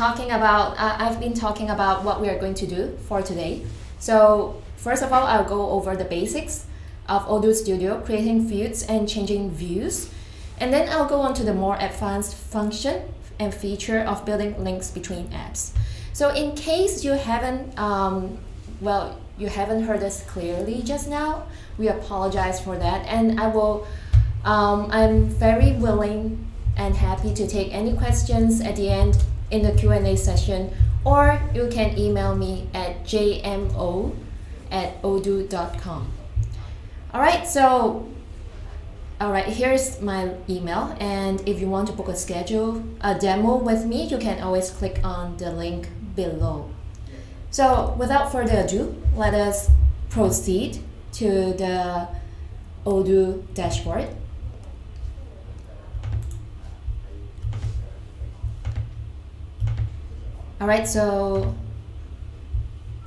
I've been talking about what we are going to do for today. So first of all, I'll go over the basics of Odoo Studio, creating fields and changing views. And then I'll go on to the more advanced function and feature of building links between apps. So in case you haven't, you haven't heard us clearly just now, we apologize for that. And I'm very willing and happy to take any questions at the end in the Q&A session, or you can email me at jmo@odoo.com. Alright, here's my email, and if you want to book a demo with me, you can always click on the link below. So without further ado, let us proceed to the Odoo dashboard. Alright, so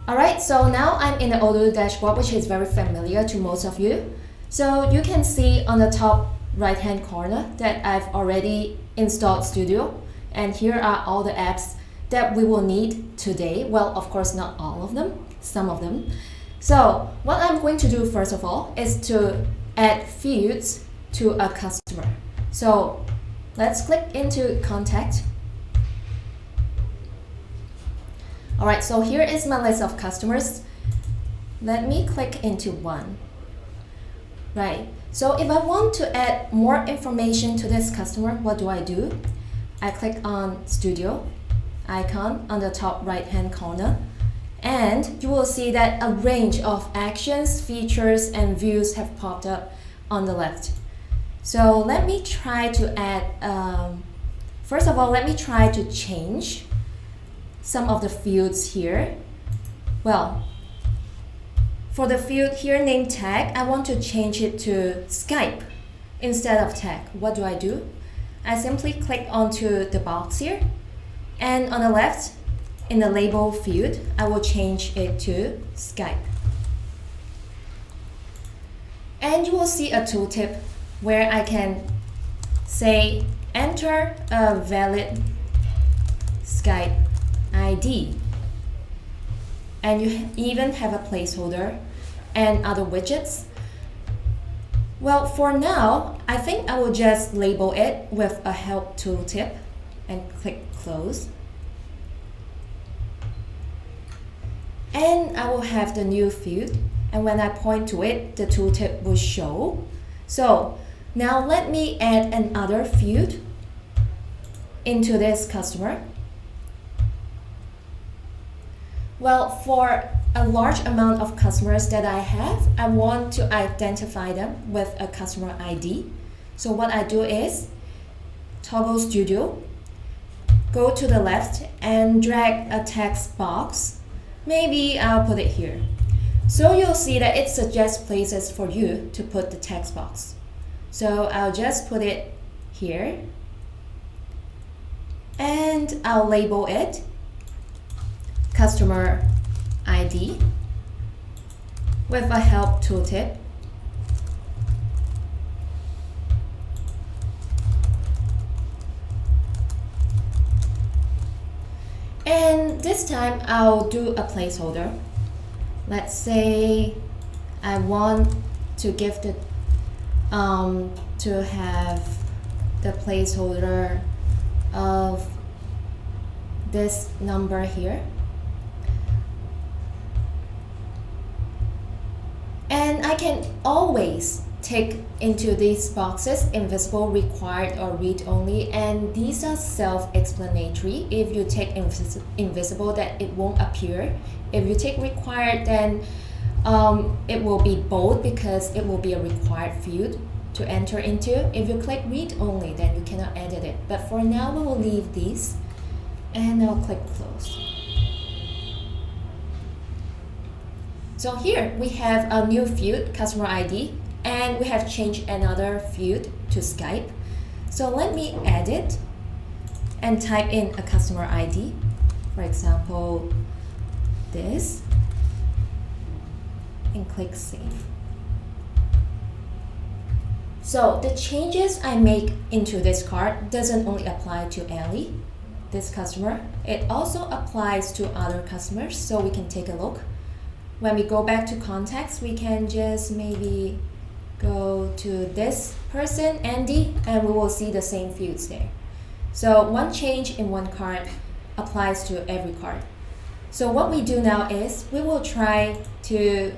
now I'm in the Odoo dashboard, which is very familiar to most of you. So you can see on the top right hand corner that I've already installed Studio, and here are all the apps that we will need today. Well, of course not all of them, some of them. So what I'm going to do first of all is to add fields to a customer. So let's click into contact. Alright, so here is my list of customers. Let me click into one. Right, so if I want to add more information to this customer, what do? I click on Studio icon on the top right hand corner, and you will see that a range of actions, features, and views have popped up on the left. So let me try to add, first of all, let me try to change some of the fields here. Well, for the field here named tag, I want to change it to Skype instead of tag. What do? I simply click onto the box here, and on the left, in the label field, I will change it to Skype. And you will see a tooltip where I can say enter a valid Skype ID. And you even have a placeholder and other widgets. Well, for now, I think I will just label it with a help tooltip and click close. And I will have the new field, and when I point to it, the tooltip will show. So now let me add another field into this customer. Well, for a large amount of customers that I have, I want to identify them with a customer ID. So what I do is toggle Studio, go to the left and drag a text box. Maybe I'll put it here. So you'll see that it suggests places for you to put the text box. So I'll just put it here, and I'll label it customer ID with a help tooltip. And this time I'll do a placeholder. Let's say I want to give the to have the placeholder of this number here. And I can always tick into these boxes, invisible, required, or read only, and these are self-explanatory. If you take invisible, then it won't appear. If you take required, then it will be bold because it will be a required field to enter into. If you click read only, then you cannot edit it. But for now, we will leave these, and I'll click close. So here we have a new field, customer ID, and we have changed another field to Skype. So let me edit and type in a customer ID. For example, this, and click save. So the changes I make into this card doesn't only apply to Ellie. this customer, it also applies to other customers, so we can take a look. When we go back to contacts, we can just maybe go to this person, Andy, and we will see the same fields there. So one change in one card applies to every card. So what we do now is we will try to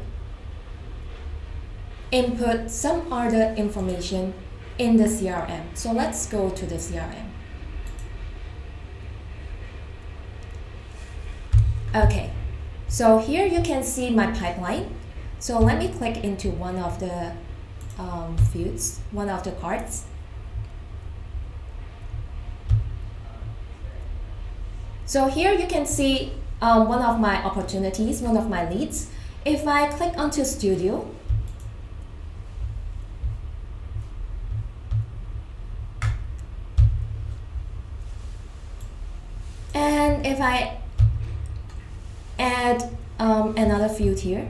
input some other information in the CRM. So let's go to the CRM. Okay, so here you can see my pipeline. So let me click into one of the fields, one of the cards. So here you can see one of my opportunities, one of my leads. If I click onto Studio, and if I add another field here,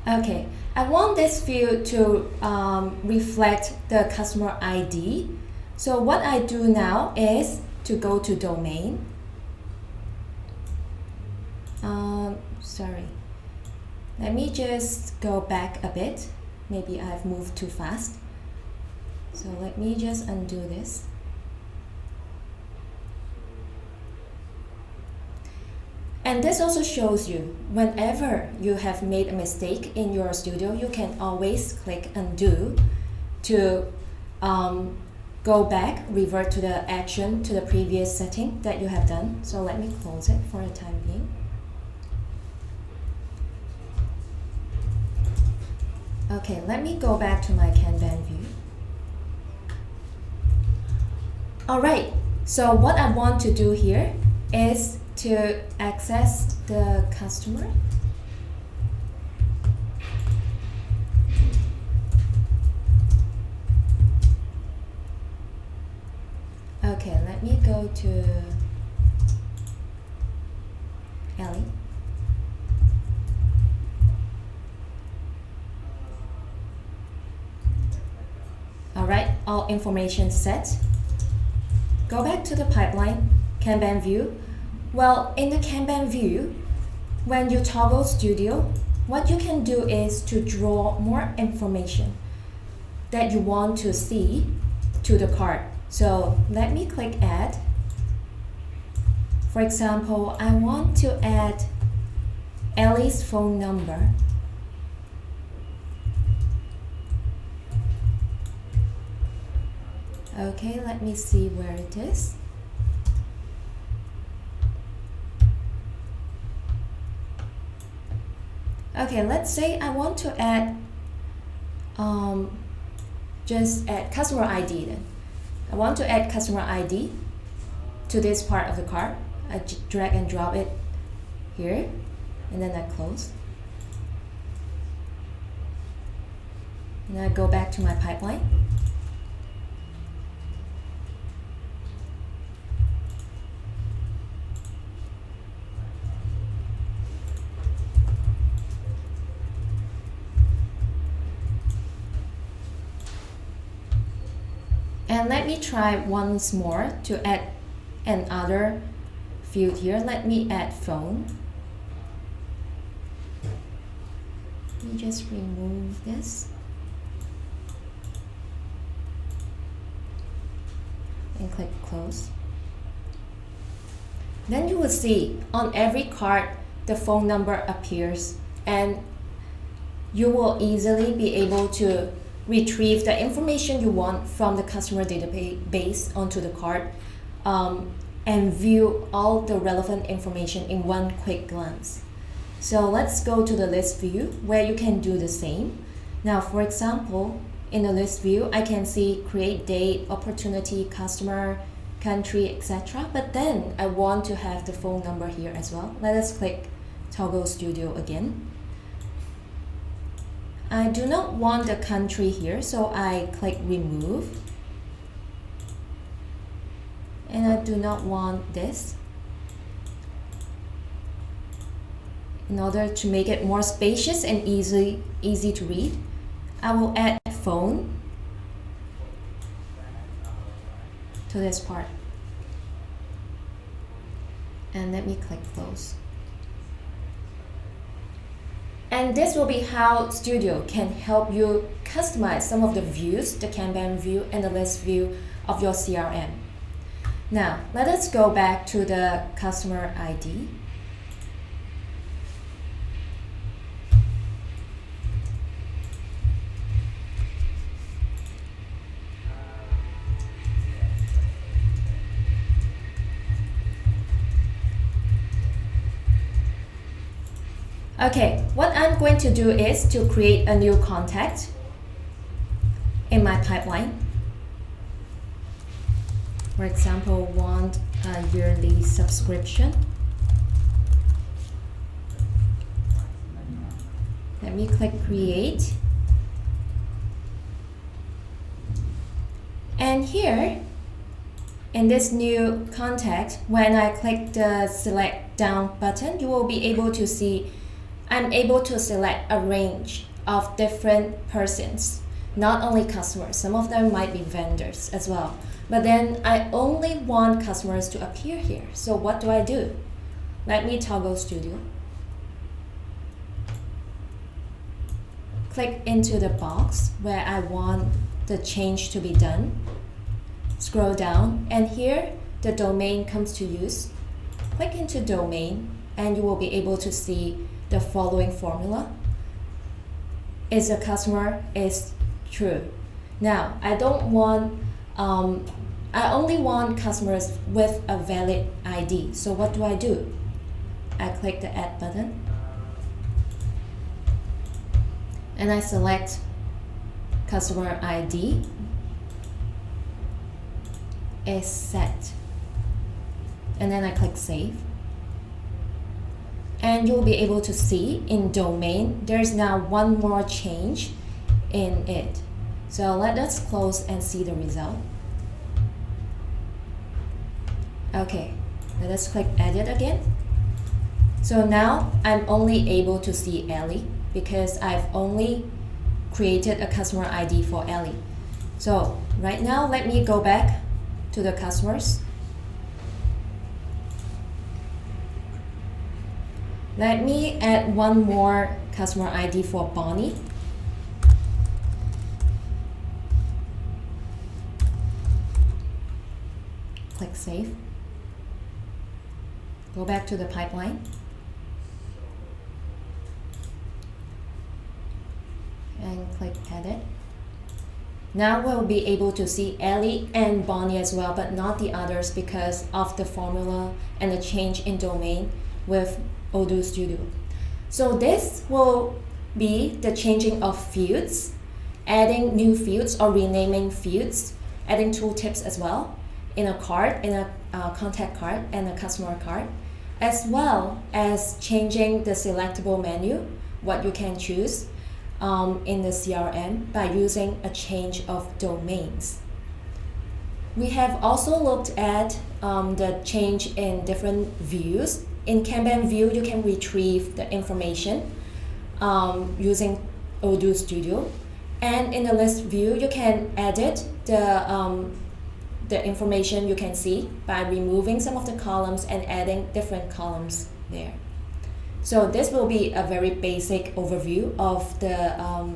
okay, I want this field to reflect the customer ID. So what I do now is to go to domain. Sorry. Let me just go back a bit. Maybe I've moved too fast. So let me just undo this. And this also shows you whenever you have made a mistake in your studio, you can always click undo to go back, revert to the action, to the previous setting that you have done. So let me close it for the time being. Okay, let me go back to my Kanban view. Alright, so what I want to do here is to access the customer. Okay, let me go to Ellie. Alright, all information set. Go back to the pipeline, Kanban view. Well, in the Kanban view, when you toggle Studio, what you can do is to draw more information that you want to see to the card. So let me click Add. For example, I want to add Ellie's phone number. Okay, let me see where it is. Okay, let's say I want to add, just add customer ID then. I want to add customer ID to this part of the card. I drag and drop it here, and then I close. And I go back to my pipeline. And let me try once more to add another field here. Let me add phone. Let me just remove this. And click close. Then you will see on every card the phone number appears, and you will easily be able to retrieve the information you want from the customer database onto the card, and view all the relevant information in one quick glance. So let's go to the list view where you can do the same. Now, for example, in the list view, I can see create date, opportunity, customer, country, etc. But then I want to have the phone number here as well. Let us click Toggle Studio again. I do not want the country here, so I click remove. And I do not want this. in order to make it more spacious and easy to read, I will add phone to this part. And let me click close. And this will be how Studio can help you customize some of the views, the Kanban view and the list view of your CRM. Now, let us go back to the customer ID. Okay, what I'm going to do is to create a new contact in my pipeline. For example, want a yearly subscription. Let me click create. And here, in this new contact, when I click the select down button, you will be able to see I'm able to select a range of different persons, not only customers. Some of them might be vendors as well. But then I only want customers to appear here. So what do I do? Let me toggle Studio. Click into the box where I want the change to be done. Scroll down, and here the domain comes to use. Click into domain, and you will be able to see the following formula. Is a customer is true. Now, I only want customers with a valid ID. So what do? I click the add button and I select customer ID is set. And then I click save. And you'll be able to see in domain, there's now one more change in it. So let us close and see the result. Okay, let us click edit again. So now I'm only able to see Ellie because I've only created a customer ID for Ellie. So right now, let me go back to the customers. Let me add one more customer ID for Bonnie. Click save. Go back to the pipeline. And click edit. Now we'll be able to see Ellie and Bonnie as well, but not the others because of the formula and the change in domain with Odoo Studio. So this will be the changing of fields, adding new fields or renaming fields, adding tooltips as well in a card, in a contact card and a customer card, as well as changing the selectable menu, what you can choose in the CRM by using a change of domains. We have also looked at the change in different views. In Kanban view, you can retrieve the information using Odoo Studio. And in the list view, you can edit the information you can see by removing some of the columns and adding different columns there. So this will be a very basic overview of the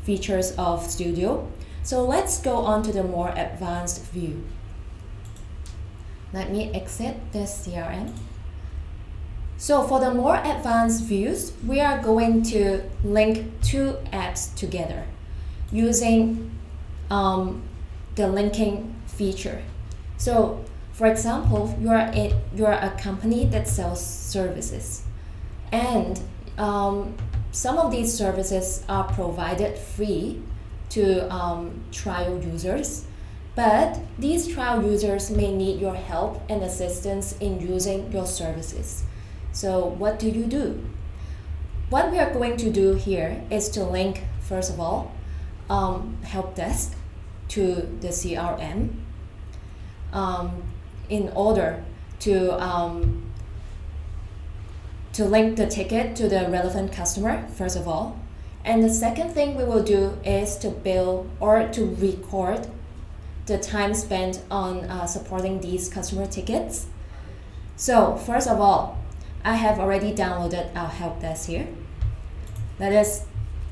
features of Studio. So let's go on to the more advanced view. Let me exit this CRM. So for the more advanced views, we are going to link two apps together using the linking feature. So for example, you are a company that sells services, and some of these services are provided free to trial users, but these trial users may need your help and assistance in using your services. So what do? What we are going to do here is to link, first of all, helpdesk to the CRM in order to to link the ticket to the relevant customer, first of all. And the second thing we will do is to bill or to record the time spent on supporting these customer tickets. So first of all, I have already downloaded our help desk here. Let us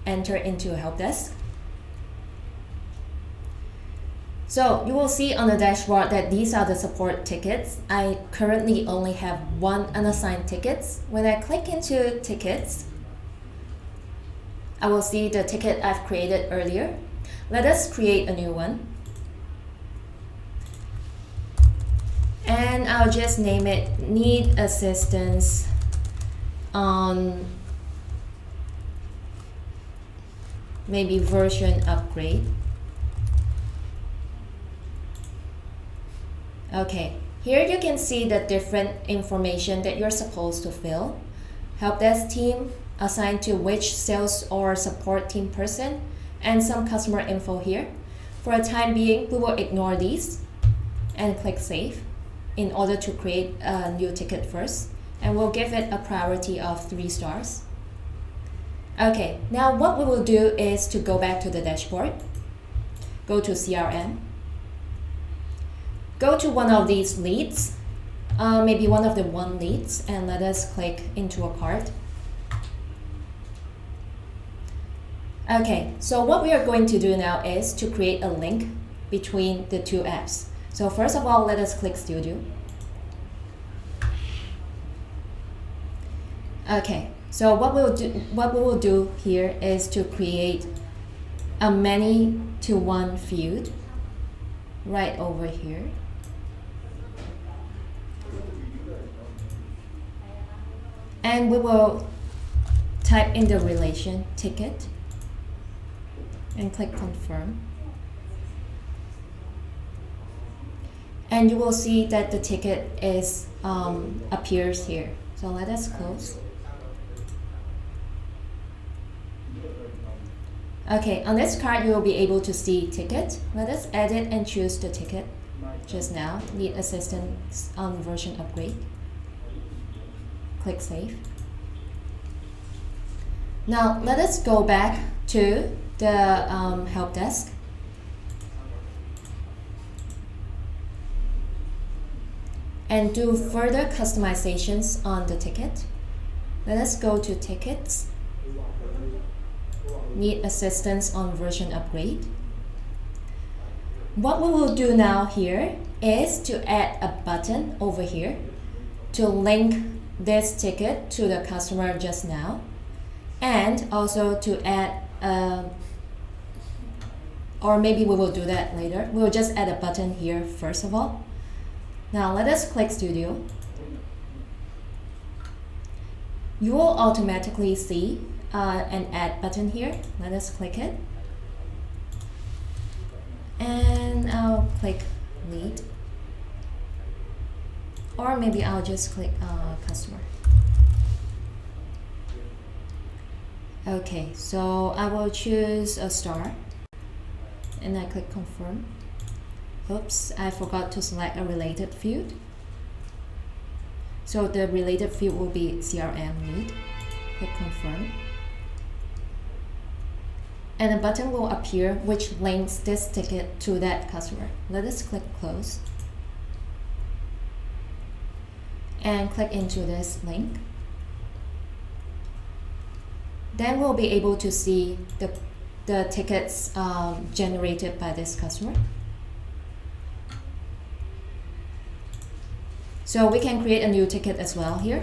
enter into help desk. So you will see on the dashboard that these are the support tickets. I currently only have one unassigned tickets. When I click into tickets, I will see the ticket I've created earlier. Let us create a new one. And I'll just name it Need Assistance on maybe version upgrade. Okay, here you can see the different information that you're supposed to fill. Help desk team, assigned to which sales or support team person, and some customer info here. For the time being, we will ignore these and click Save in order to create a new ticket first, and we'll give it a priority of 3 stars. Okay, now what we will do is to go back to the dashboard, go to CRM, go to one of these leads, maybe one of the leads, and let us click into a cart. Okay, so what we are going to do now is to create a link between the 2 apps. So first of all, let us click Studio. Okay, so what we will do here is to create a many to one field right over here. And we will type in the relation ticket and click confirm. And you will see that the ticket is appears here. So let us close. Okay, on this card you will be able to see ticket. Let us edit and choose the ticket just now. Need assistance on version upgrade. Click Save. Now let us go back to the help desk. And do further customizations on the ticket. Let us go to Tickets. Need assistance on version upgrade. What we will do now here is to add a button over here to link this ticket to the customer just now, and also to add or maybe we will do that later. We will just add a button here first of all. Now let us click Studio. You will automatically see an add button here. Let us click it. And I'll click lead. Or maybe I'll just click customer. Okay, so I will choose a star. And I click confirm. Oops, I forgot to select a related field. So the related field will be CRM lead. Click confirm. And a button will appear which links this ticket to that customer. Let us click close. And click into this link. Then we'll be able to see the tickets generated by this customer. So we can create a new ticket as well here.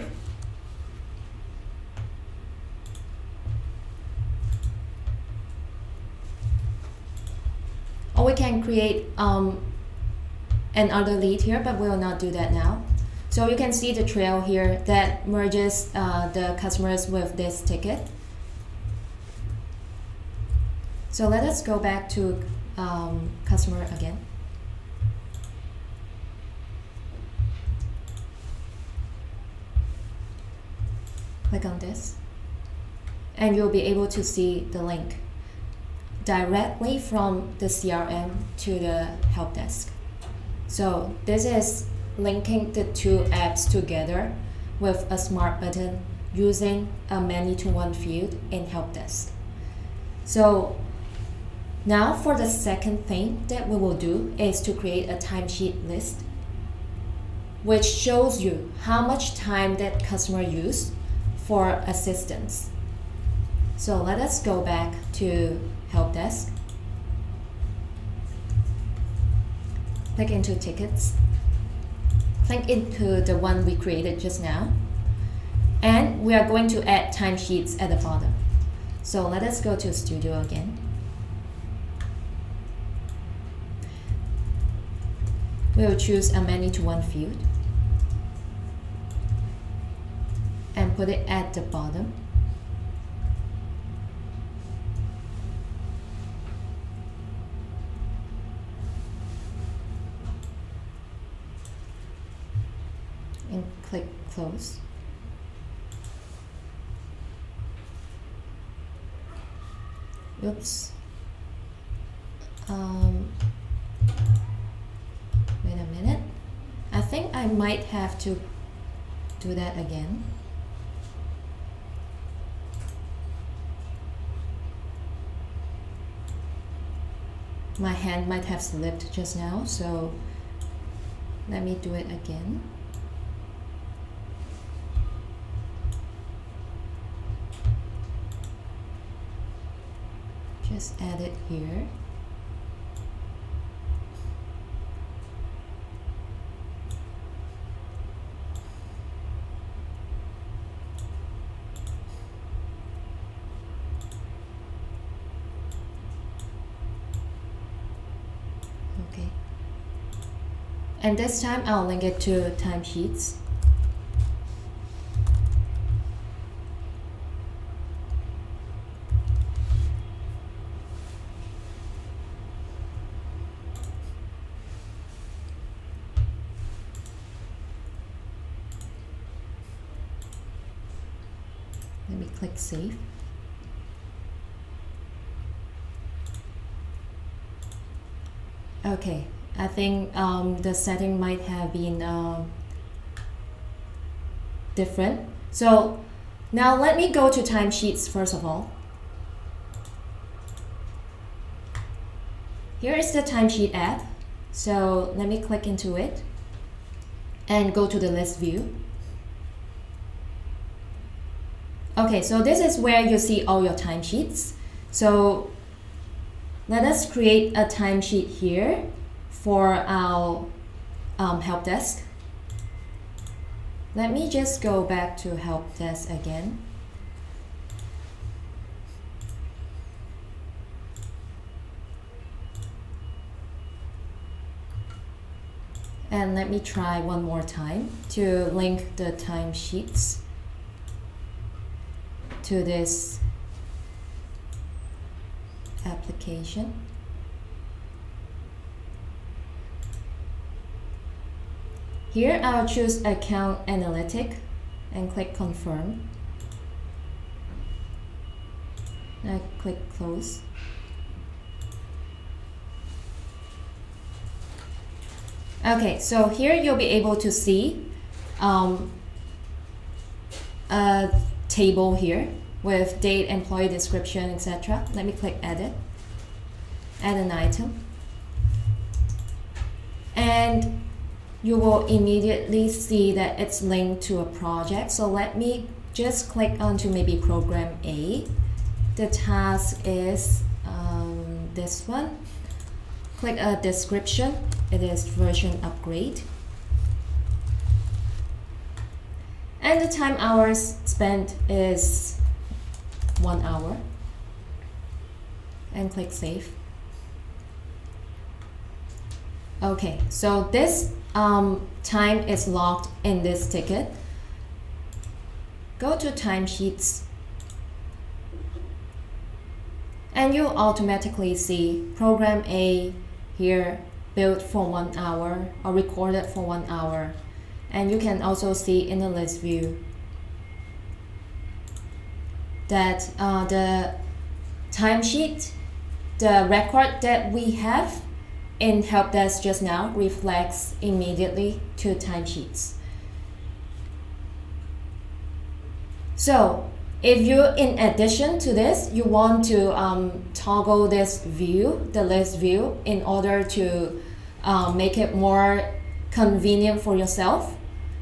Or we can create another lead here, but we will not do that now. So you can see the trail here that merges the customers with this ticket. So let us go back to customer again. Click on this, and you'll be able to see the link directly from the CRM to the help desk. So this is linking the 2 apps together with a smart button using a many to one field in helpdesk. So now for the second thing that we will do is to create a timesheet list, which shows you how much time that customer used for assistance. So let us go back to helpdesk. Click into tickets. Click into the one we created just now. And we are going to add timesheets at the bottom. So let us go to Studio again. We will choose a many to one field and put it at the bottom. And click close. Oops. Wait a minute. I think I might have to do that again. My hand might have slipped just now, so let me do it again. Just add it here. Okay. And this time I'll link it to timesheets. Let me click save. Okay, I think the setting might have been different. So now let me go to timesheets first of all. Here is the timesheet app. So let me click into it and go to the list view. Okay, so this is where you see all your timesheets. So let us create a timesheet here for our help desk. Let me just go back to help desk again. And let me try one more time to link the timesheets to this application. Here I'll choose Account Analytic and click Confirm. I click Close. Okay, so here you'll be able to see a table here with date, employee description, etc. Let me click Edit, add an item, and you will immediately see that it's linked to a project. So let me just click onto maybe program A. The task is this one. Click a description. It is version upgrade. And the time hours spent is 1 hour. And click Save. Okay, so this time is logged in this ticket. Go to Timesheets. And you'll automatically see program A here billed for 1 hour or recorded for 1 hour. And you can also see in the list view that the timesheet, the record that we have in helpdesk just now reflects immediately to timesheets. So if you, in addition to this, you want to toggle this view, the list view, in order to make it more convenient for yourself,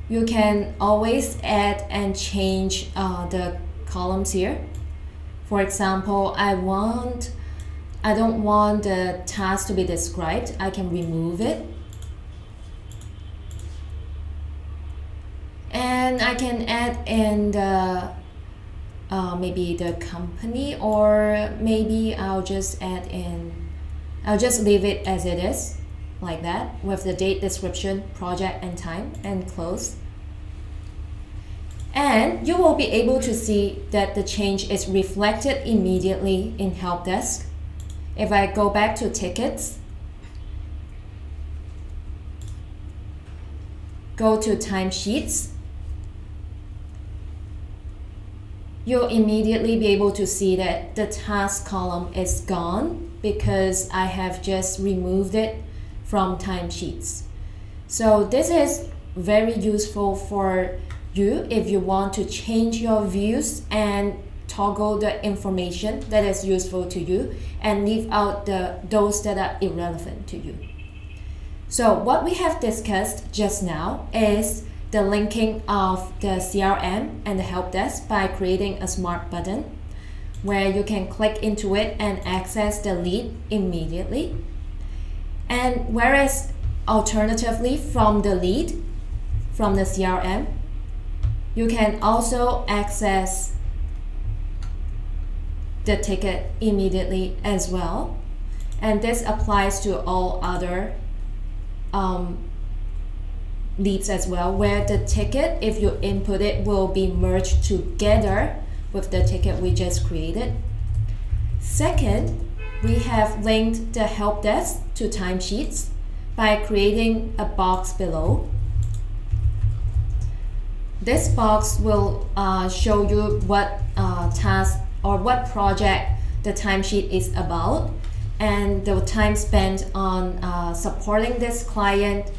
you can always add and change the columns here. For example, I don't want the task to be described. I can remove it. And I can add in the maybe the company, or maybe I'll just leave it as it is, like that, with the date, description, project and time, and close. And you will be able to see that the change is reflected immediately in helpdesk. If I go back to tickets, go to timesheets, you'll immediately be able to see that the task column is gone because I have just removed it from timesheets. So this is very useful for you if you want to change your views and toggle the information that is useful to you and leave out those that are irrelevant to you. So what we have discussed just now is the linking of the CRM and the help desk by creating a smart button where you can click into it and access the lead immediately. And whereas alternatively from the lead, from the CRM, you can also access the ticket immediately as well. And this applies to all other leads as well, where the ticket, if you input it, will be merged together with the ticket we just created. Second, we have linked the help desk to timesheets by creating a box below. This box will show you what task or what project the timesheet is about and the time spent on supporting this client,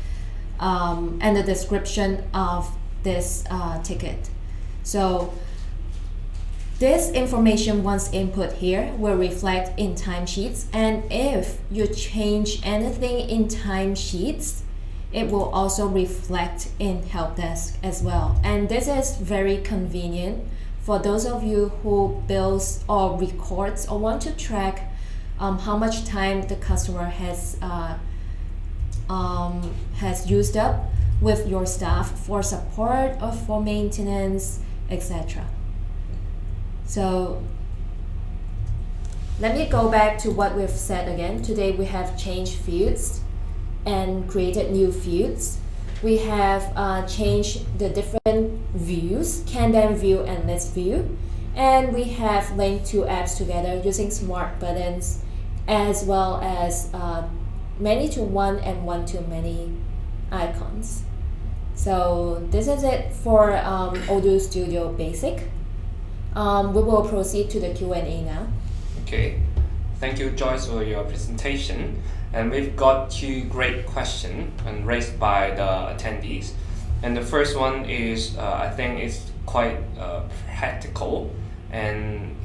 and the description of this ticket. So this information, once input here, will reflect in timesheets, and if you change anything in timesheets, it will also reflect in helpdesk as well. And this is very convenient for those of you who bills or records or want to track how much time the customer has used up with your staff for support or for maintenance, etc. So let me go back to what we've said again. Today we have changed fields and created new fields. We have changed the different views, Kanban view and list view, and we have linked two apps together using smart buttons as well as many-to-one and one-to-many icons. So this is it for Odoo Studio Basic. We will proceed to the Q&A now. Okay, thank you, Joyce, for your presentation. And we've got two great questions raised by the attendees. And the first one is, I think it's quite practical. And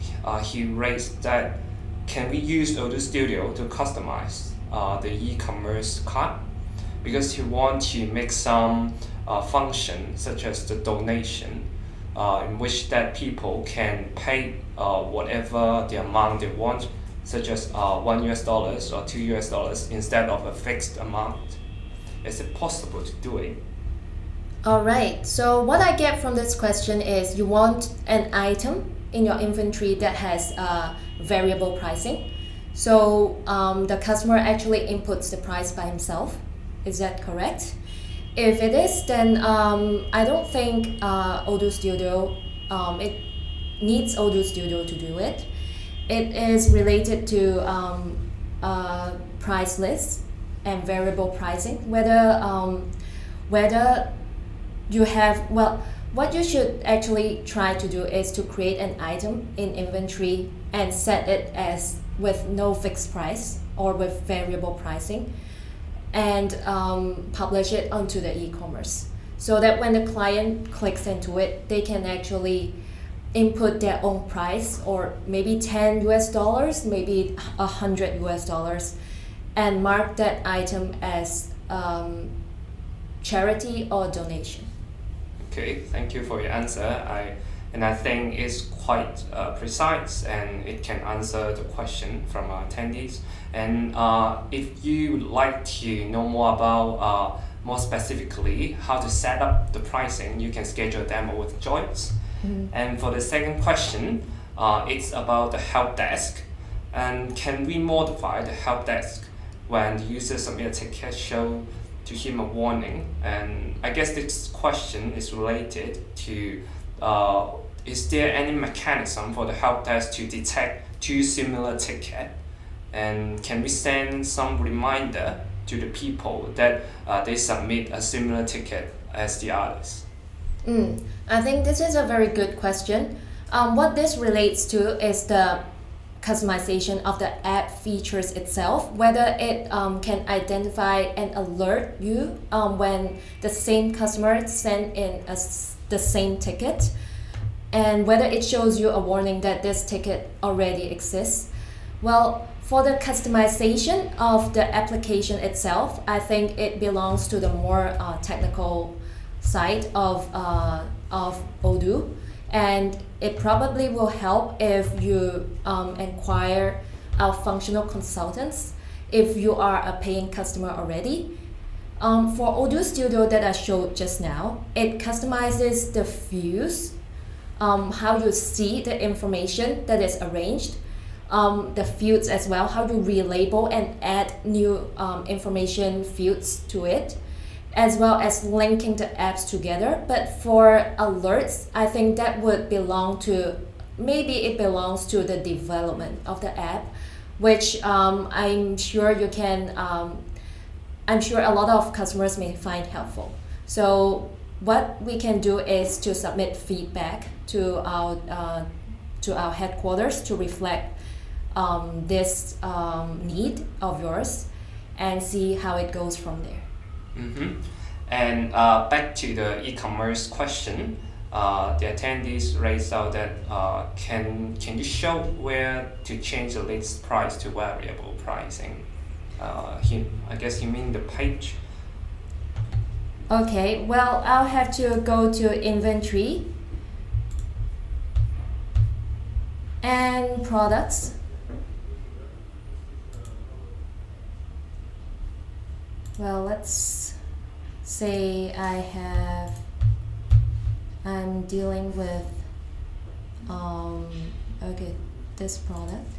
he raised that, can we use Odoo Studio to customize the e-commerce cart? Because he wants to make some function such as the donation, in which that people can pay whatever the amount they want, such as $1 or $2 instead of a fixed amount. Is it possible to do it? All right, so what I get from this question is you want an item in your inventory that has variable pricing. So the customer actually inputs the price by himself. Is that correct? If it is, then I don't think Odoo Studio, it needs Odoo Studio to do it. It is related to price lists and variable pricing. Whether you have, well, what you should actually try to do is to create an item in inventory and set it as with no fixed price or with variable pricing, and publish it onto the e-commerce so that when the client clicks into it, they can actually input their own price, or maybe 10 US dollars, maybe 100 US dollars, and mark that item as charity or donation. Okay, thank you for your answer. I think it's quite precise and it can answer the question from our attendees. And if you would like to know more about more specifically how to set up the pricing, you can schedule a demo with Joyce. And for the second question, it's about the help desk. And can we modify the help desk when the user submits a ticket show to him a warning? And I guess this question is related to is there any mechanism for the help desk to detect two similar tickets? And can we send some reminder to the people that they submit a similar ticket as the others? I think this is a very good question. What this relates to is the customization of the app features itself, whether it can identify and alert you when the same customer sent in the same ticket, and whether it shows you a warning that this ticket already exists. Well, for the customization of the application itself, I think it belongs to the more technical side of Odoo, and it probably will help if you inquire our functional consultants if you are a paying customer already. For Odoo Studio that I showed just now, it customizes the views, how you see the information that is arranged, the fields as well, how to relabel and add new information fields to it, as well as linking the apps together. But for alerts, I think that would belong to, maybe it belongs to the development of the app, which I'm sure you can, I'm sure a lot of customers may find helpful. So what we can do is to submit feedback to our headquarters to reflect this need of yours and see how it goes from there. And back to the e-commerce question, the attendees raised out that can you show where to change the list price to variable pricing? I guess he mean the page. Okay, well, I'll have to go to inventory and products. Well, let's say I'm dealing with okay, this product.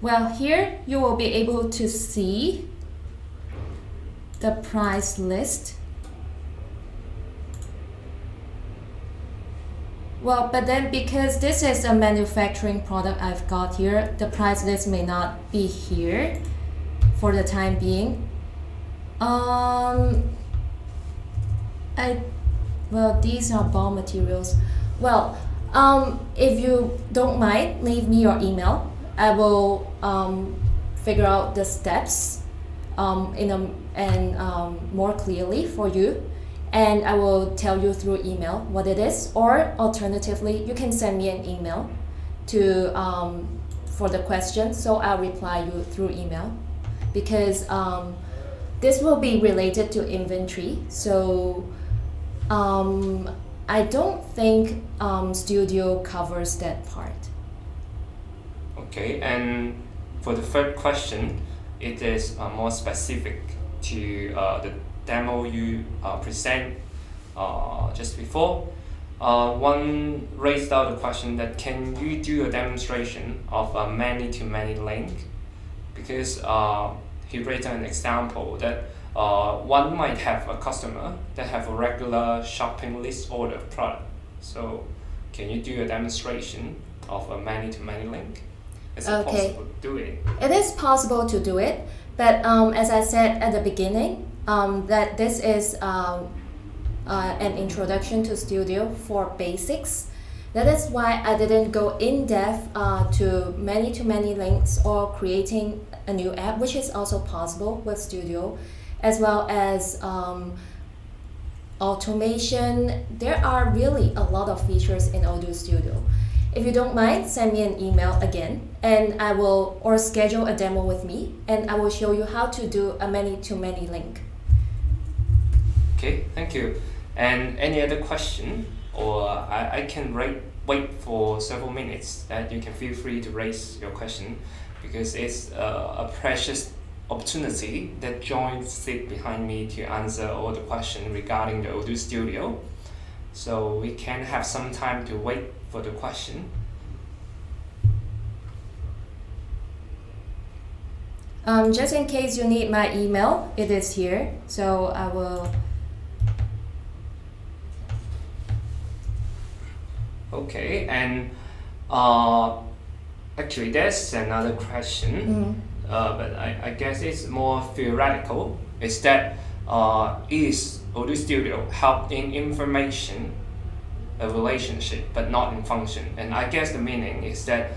Well, here you will be able to see the price list. Well, but then because this is a manufacturing product I've got here, the price list may not be here for the time being. Well, these are ball materials. Well, if you don't mind, leave me your email. I will figure out the steps more clearly for you, and I will tell you through email what it is. Or alternatively, you can send me an email to for the question, so I'll reply you through email, because this will be related to inventory. So I don't think Studio covers that part. Okay, and for the third question, it is more specific to the demo you present just before. One raised out the question that can you do a demonstration of a many-to-many link? Because he raised an example that one might have a customer that have a regular shopping list order product. So can you do a demonstration of a many-to-many link? Is it possible to do it? It is possible to do it, but as I said at the beginning, that this is an introduction to Studio for basics. That is why I didn't go in depth to many links or creating a new app, which is also possible with Studio. as well as automation. There are really a lot of features in Odoo Studio. If you don't mind, send me an email again and I will, or schedule a demo with me and I will show you how to do a many-to-many link. Okay, thank you. And any other question? Or I can wait for several minutes that you can feel free to raise your question, because it's a precious opportunity that Joy sit behind me to answer all the questions regarding the Odoo Studio. So we can have some time to wait for the question. Just in case you need my email, it is here. So I will. Okay, and actually there's another question, but I guess it's more theoretical. Is that is Odoo Studio help in information a relationship but not in function? And I guess the meaning is that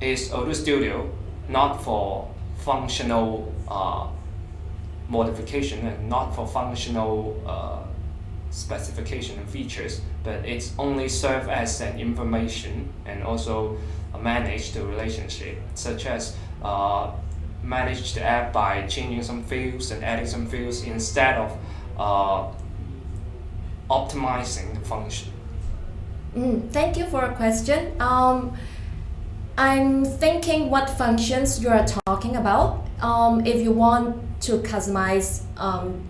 is Odoo Studio not for functional modification and not for functional specification and features, but it's only serve as an information and also manage the relationship, such as manage the app by changing some fields and adding some fields instead of optimizing the function. Thank you for a question. I'm thinking what functions you are talking about. If you want to customize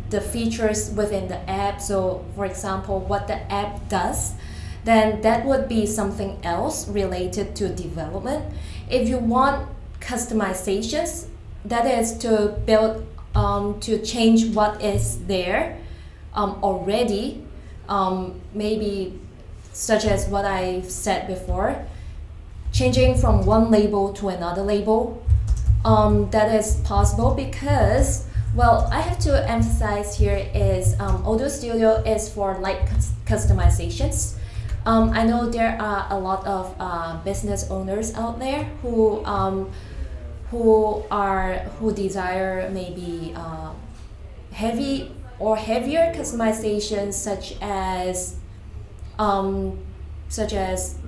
the features within the app, so for example, what the app does, then that would be something else related to development. If you want customizations, that is to build, to change what is there already, maybe such as what I said before, changing from one label to another label. That is possible because, well, I have to emphasize here is Odoo Studio is for light customizations. I know there are a lot of business owners out there who desire maybe heavy or heavier customizations, such as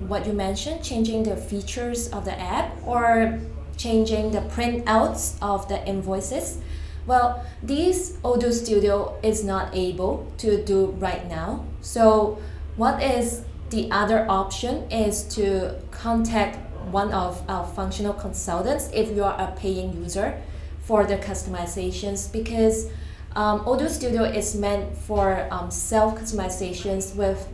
what you mentioned, changing the features of the app or changing the printouts of the invoices. Well, these Odoo Studio is not able to do right now. So what is the other option is to contact one of our functional consultants if you are a paying user for the customizations, because Odoo Studio is meant for self-customizations with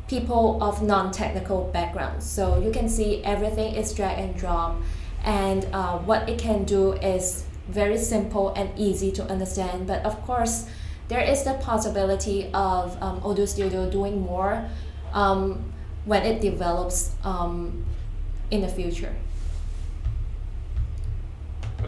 people of non-technical backgrounds. So you can see everything is drag and drop, and what it can do is very simple and easy to understand. But of course, there is the possibility of Odoo Studio doing more when it develops in the future.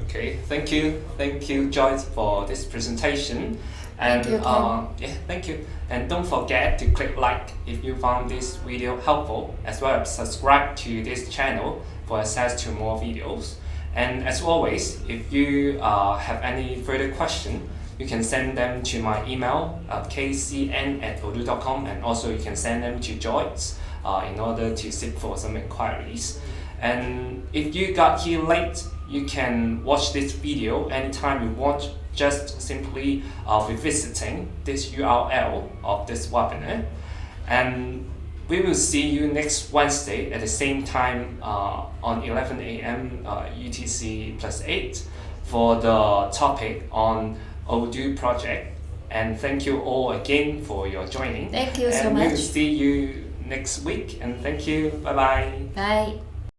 Okay, thank you, Joyce, for this presentation. And Thank you, Ken. thank you. And don't forget to click like if you found this video helpful, as well as subscribe to this channel for access to more videos. And as always, if you have any further question, you can send them to my email kcn@odoo.com, and also you can send them to Joyce in order to seek for some inquiries. And if you got here late, you can watch this video anytime you want, just simply revisiting this URL of this webinar. And we will see you next Wednesday at the same time on 11 a.m. UTC +8 for the topic on Odoo project. And thank you all again for your joining. Thank you so and much. we will see you next week, and thank you. Bye bye. Bye.